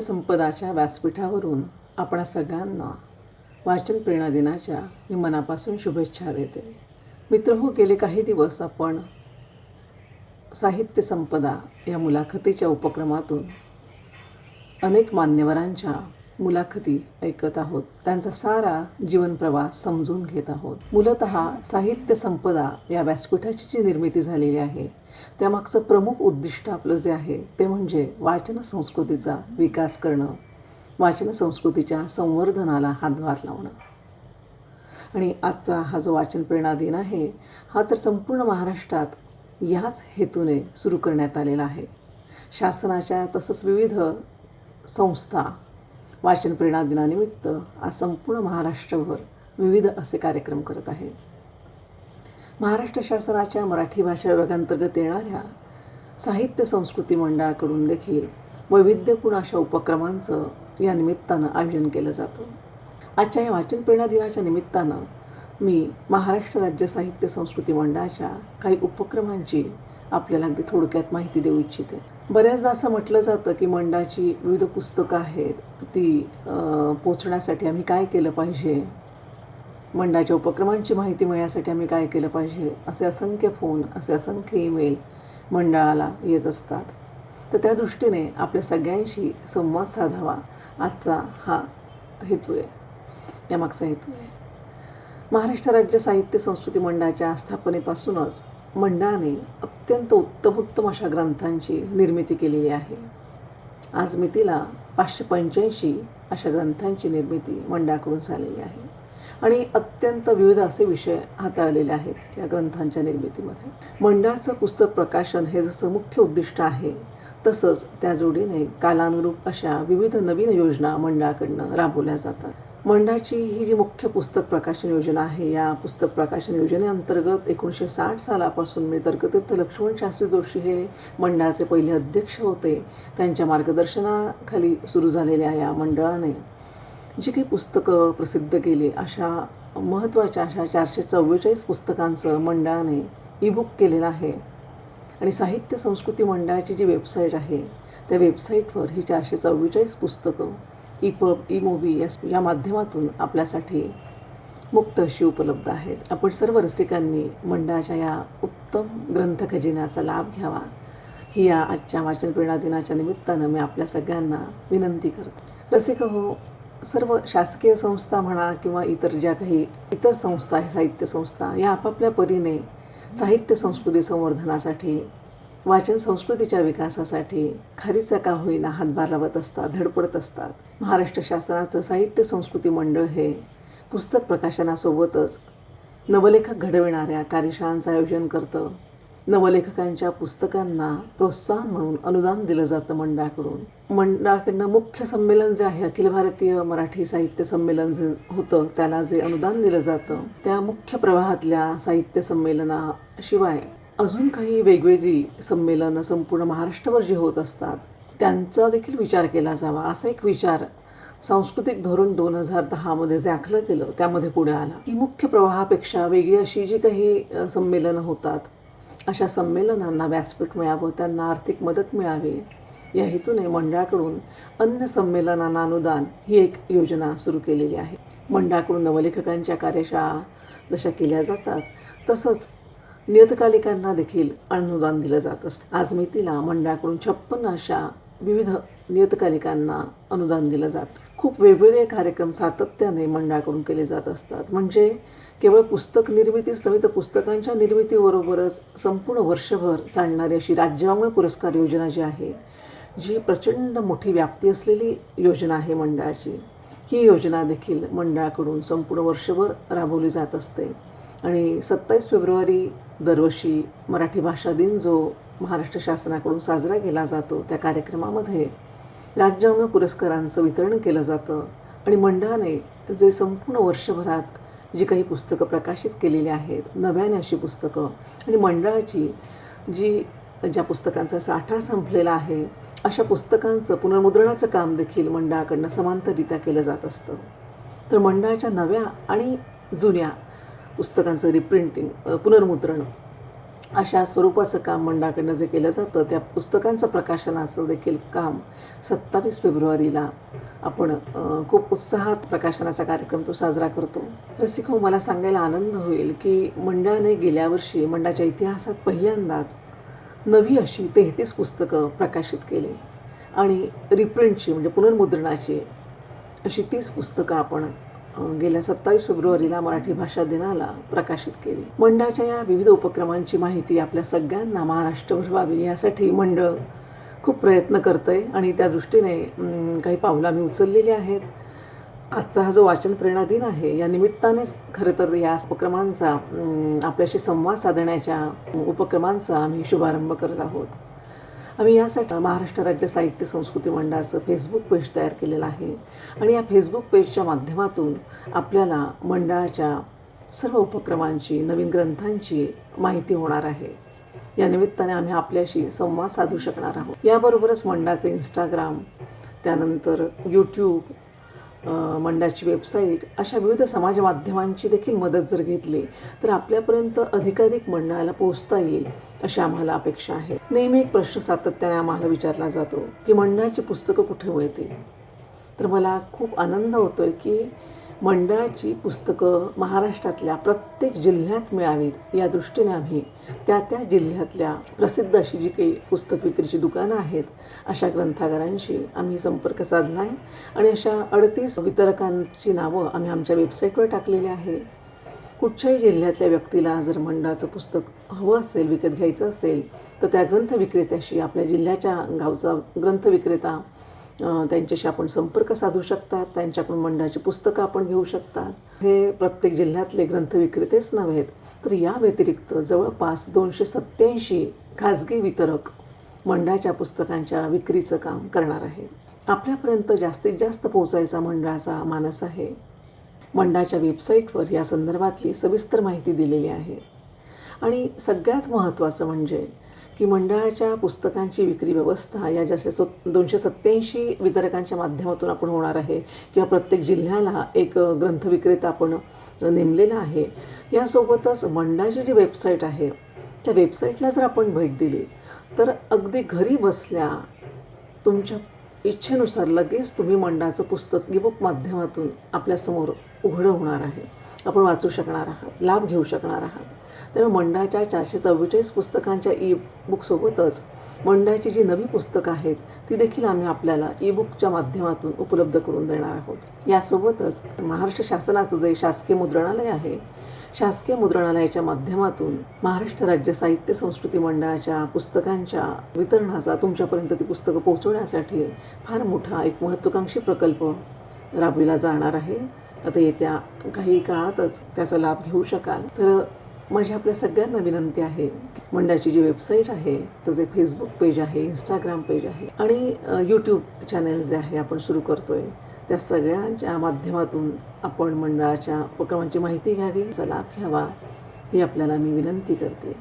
संपदाच्या व्यासपीठावरून आपणा सगळ्यांना वाचन प्रेरणा दिनाच्या मी मनापासून शुभेच्छा देते. मित्रहो, गेले काही दिवस आपण साहित्य संपदा या मुलाखतीच्या उपक्रमातून अनेक मान्यवरांच्या मुलाखती ऐकत आहोत. त्यांचा सारा जीवनप्रवास समजून घेत आहोत. मूलतः साहित्य संपदा या व्यासपीठाची जी निर्मिती झालेली आहे त्यामागचं प्रमुख उद्दिष्ट आपलं जे आहे ते म्हणजे वाचन संस्कृतीचा विकास करणं, वाचन संस्कृतीच्या संवर्धनाला हातभार लावणं. आणि आजचा हा जो वाचन प्रेरणा दिन आहे हा तर संपूर्ण महाराष्ट्रात याच हेतूने सुरू करण्यात आलेला आहे. शासनाच्या तसंच विविध संस्था वाचन प्रेरणा दिनानिमित्त आज संपूर्ण महाराष्ट्रभर विविध असे कार्यक्रम करत आहेत. महाराष्ट्र शासनाच्या मराठी भाषा विभागांतर्गत येणाऱ्या साहित्य संस्कृती मंडळाकडून देखील वैविध्यपूर्ण अशा उपक्रमांचं या निमित्तानं आयोजन केलं जातं. आजच्या या वाचन प्रेरणा दिनाच्या निमित्तानं मी महाराष्ट्र राज्य साहित्य संस्कृती मंडळाच्या काही उपक्रमांची आपल्याला अगदी थोडक्यात माहिती देऊ इच्छिते. बऱ्याचदा असं म्हटलं जातं की मंडळाची विविध पुस्तकं आहेत ती पोचण्यासाठी आम्ही काय केलं पाहिजे, मंडळाच्या उपक्रमांची माहिती मिळण्यासाठी आम्ही काय केलं पाहिजे, असे असंख्य फोन, असे असंख्य ईमेल मंडळाला येत असतात. तर त्या दृष्टीने आपल्या सगळ्यांशी संवाद साधावा आजचा हा हेतू आहे, यामागचा हेतू आहे. महाराष्ट्र राज्य साहित्य संस्कृती मंडळाच्या स्थापनेपासूनच मंडळाने अत्यंत उत्तम अशा ग्रंथांची निर्मिती केलेली आहे. आज मितीला 585 अशा ग्रंथांची निर्मिती मंडळाकडून झालेली आहे आणि अत्यंत विविध असे विषय हाताळलेले आहेत या ग्रंथांच्या निर्मितीमध्ये. मंडळाचं पुस्तक प्रकाशन हे जसं मुख्य उद्दिष्ट आहे तसंच त्या जोडीने कालानुरूप अशा विविध नवीन योजना मंडळाकडनं राबवल्या जातात. मंडळाची ही जी मुख्य पुस्तक प्रकाशन योजना आहे या पुस्तक प्रकाशन योजनेअंतर्गत 1960 सालापासून मी तर्कतीर्थ लक्ष्मण शास्त्री जोशी हे मंडळाचे पहिले अध्यक्ष होते. त्यांच्या मार्गदर्शनाखाली सुरू झालेल्या या मंडळाने जी काही पुस्तकं प्रसिद्ध केली अशा महत्त्वाच्या अशा 444 पुस्तकांचं मंडळाने ईबुक केलेलं आहे. आणि साहित्य संस्कृती मंडळाची जी वेबसाईट आहे त्या वेबसाईटवर ही 444 पुस्तकं ईपब, ई-मूव्ही या माध्यमातून आपल्यासाठी मुक्त अशी उपलब्ध आहेत. आपण सर्व रसिकांनी मंडळाच्या या उत्तम ग्रंथ खजिन्याचा लाभ घ्यावा ही या आजच्या वाचन प्रेरणा दिनाच्या निमित्तानं मी आपल्या सगळ्यांना विनंती करते. रसिक हो, सर्व शासकीय संस्था म्हणा किंवा इतर संस्था आहे, साहित्य संस्था या आपापल्या परीने साहित्य संस्कृती संवर्धनासाठी, वाचन संस्कृतीच्या विकासासाठी खारीचा का होईना हातभार लावत असतात, धडपडत असतात. महाराष्ट्र शासनाचं साहित्य संस्कृती मंडळ हे पुस्तक प्रकाशनासोबतच नवलेखक घडविणाऱ्या कार्यशाळांचं आयोजन करतं. नवलेखकांच्या पुस्तकांना प्रोत्साहन म्हणून अनुदान दिलं जातं मंडळाकडून. मंडळाकडनं मुख्य संमेलन जे आहे अखिल भारतीय मराठी साहित्य संमेलन जे होतं त्याला जे अनुदान दिलं जातं त्या मुख्य प्रवाहातल्या साहित्य संमेलनाशिवाय अजून काही वेगवेगळी संमेलनं संपूर्ण महाराष्ट्रावर जी होत असतात त्यांचा देखील विचार केला जावा असा एक विचार सांस्कृतिक धोरण 2010 जे आखलं गेलं त्यामध्ये पुढे आला की मुख्य प्रवाहापेक्षा वेगळी अशी जी काही संमेलनं होतात अशा संमेलनांना व्यासपीठ मिळावं, त्यांना आर्थिक मदत मिळावी या हेतूने मंडळाकडून अन्य संमेलनांना अनुदान ही एक योजना सुरू केलेली आहे. मंडळाकडून नवलेखकांच्या कार्यशाळा जशा केल्या जातात तसंच नियतकालिकांना देखील अनुदान दिलं जात असतं. आज मितीला मंडळाकडून 56 अशा विविध नियतकालिकांना अनुदान दिलं जातं. खूप वेगवेगळे कार्यक्रम सातत्याने मंडळाकडून केले जात असतात. म्हणजे केवळ पुस्तक निर्मितीच नव्हे तर पुस्तकांच्या निर्मितीबरोबरच संपूर्ण वर्षभर चालणारी अशी राज्यवाङ्मय पुरस्कार योजना जी आहे, जी प्रचंड मोठी व्याप्ती असलेली योजना आहे मंडळाची, ही योजना देखील मंडळाकडून संपूर्ण वर्षभर राबवली जात असते. आणि 27 फेब्रुवारी दरवर्षी मराठी भाषा दिन जो महाराष्ट्र शासनाकडून साजरा केला जातो त्या कार्यक्रमामध्ये राज्यवाङ्मय पुरस्कारांचं वितरण केलं जातं. आणि मंडळाने जे संपूर्ण वर्षभरात जी काही पुस्तकं प्रकाशित केलेली आहेत, नव्याने अशी पुस्तकं आणि मंडळाची ज्या पुस्तकांचा साठा संपलेला आहे अशा पुस्तकांचं पुनर्मुद्रणाचं काम देखील मंडळाकडनं समांतररित्या केलं जात असतं. तर मंडळाच्या नव्या आणि जुन्या पुस्तकांचं रिप्रिंटिंग, पुनर्मुद्रण अशा स्वरूपाचं काम मंडळाकडनं जे केलं जातं त्या पुस्तकांचं प्रकाशनाचं देखील काम 27 फेब्रुवारीला आपण खूप उत्साहात प्रकाशनाचा कार्यक्रम तो साजरा करतो. रसिको, मला सांगायला आनंद होईल की मंडळाने गेल्या वर्षी मंडळाच्या इतिहासात पहिल्यांदाच नवी अशी 33 पुस्तकं प्रकाशित केली आणि रिप्रिंटची म्हणजे पुनर्मुद्रणाची अशी 30 पुस्तकं आपण गेल्या 27 फेब्रुवारीला मराठी भाषा दिनाला प्रकाशित केली. मंडळाच्या या विविध उपक्रमांची माहिती आपल्या सगळ्यांना महाराष्ट्रभर व्हावी यासाठी मंडळ खूप प्रयत्न करतंय आणि त्या दृष्टीने काही पावलं आम्ही उचललेली आहेत. आजचा हा जो वाचन प्रेरणा दिन आहे या निमित्तानेच खरं तर या उपक्रमांचा आपल्याशी संवाद साधण्याच्या उपक्रमांचा आम्ही शुभारंभ करत आहोत. आम्ही यासाठी महाराष्ट्र राज्य साहित्य संस्कृती मंडळाचं फेसबुक पेज तयार केलेलं आहे आणि या फेसबुक पेजच्या माध्यमातून आपल्याला मंडळाच्या सर्व उपक्रमांची, नवीन ग्रंथांची माहिती होणार आहे. या निमित्ताने आम्ही आपल्याशी संवाद साधू शकणार आहोत. याबरोबरच मंडळाचे इंस्टाग्राम, त्यानंतर यूट्यूब, मंडळाची वेबसाईट अशा विविध समाज माध्यमांची देखील मदत जर घेतली तर आपल्यापर्यंत अधिकाधिक मंडळाला पोहोचता येईल अशी आम्हाला अपेक्षा आहे. नेहमी एक प्रश्न सातत्याने आम्हाला विचारला जातो की मंडळाची पुस्तकं कुठे मिळतील. तर मला खूप आनंद होतोय की मंडळाची पुस्तकं महाराष्ट्रातल्या प्रत्येक जिल्ह्यात मिळावीत या दृष्टीने आम्ही त्या जिल्ह्यातल्या प्रसिद्ध अशी जी काही पुस्तक विक्रीची दुकानं आहेत अशा ग्रंथागारांशी आम्ही संपर्क साधला आहे आणि अशा 38 वितरकांची नावं आम्ही आमच्या वेबसाईटवर टाकलेली आहे. कुठच्याही जिल्ह्यातल्या व्यक्तीला जर मंडळाचं पुस्तक हवं असेल, विकत घ्यायचं असेल तर त्या ग्रंथविक्रेत्याशी, आपल्या जिल्ह्याच्या गावचा ग्रंथविक्रेता, त्यांच्याशी आपण संपर्क साधू शकतात. त्यांच्याकडून मंडळाची पुस्तकं आपण घेऊ शकतात. हे प्रत्येक जिल्ह्यातले ग्रंथविक्रेतेच नव्हेत तर या व्यतिरिक्त जवळपास 287 खाजगी वितरक मंडळाच्या पुस्तकांच्या विक्रीचं काम करणार आहेत. आपल्यापर्यंत जास्तीत जास्त पोहोचायचा मंडळाचा मानस आहे. मंडळाच्या वेबसाईटवर या संदर्भातली सविस्तर माहिती दिलेली आहे आणि सगळ्यात महत्त्वाचं म्हणजे की मंडळाच्या पुस्तकांची विक्री व्यवस्था या जशा 287 वितरकांच्या माध्यमातून आपण होणार आहे किंवा प्रत्येक जिल्ह्याला एक ग्रंथविक्रेता आपण नेमलेला आहे. यासोबतच मंडळाची जी वेबसाईट आहे त्या वेबसाईटला जर आपण भेट दिली तर अगदी घरी बसल्या तुमच्या इच्छेनुसार लगेच तुम्ही मंडळाचं पुस्तक ईबुक माध्यमातून आपल्यासमोर उघडं होणार आहे. आपण वाचू शकणार आहात, लाभ घेऊ शकणार आहात. त्यामुळे मंडळाच्या 444 पुस्तकांच्या ईबुकसोबतच मंडळाची जी नवी पुस्तकं आहेत ती देखील आम्ही आपल्याला ईबुकच्या माध्यमातून उपलब्ध करून देणार आहोत. यासोबतच महाराष्ट्र शासनाचं जे शासकीय मुद्रणालय आहे, शासकीय मुद्रणालयाच्या माध्यमातून महाराष्ट्र राज्य साहित्य संस्कृती मंडळाच्या पुस्तकांच्या वितरणाचा तुमच्यापर्यंत ती पुस्तकं पोहोचवण्यासाठी फार मोठा एक महत्त्वाकांक्षी प्रकल्प राबविला जाणार आहे. आता येत्या काही काळातच त्याचा लाभ घेऊ शकाल. तर माझी आपल्या सगळ्यांना विनंती आहे, मंडळाची जी वेबसाईट आहे, तर जे फेसबुक पेज आहे, इंस्टाग्राम पेज आहे आणि यूट्यूब चॅनल जे आहे आपण सुरू करतोय त्या सगळ्यांच्या माध्यमातून आपण मंडळाच्या उपक्रमांची माहिती घ्यावी, लाभ घ्यावा ही आपल्याला मी विनंती करते.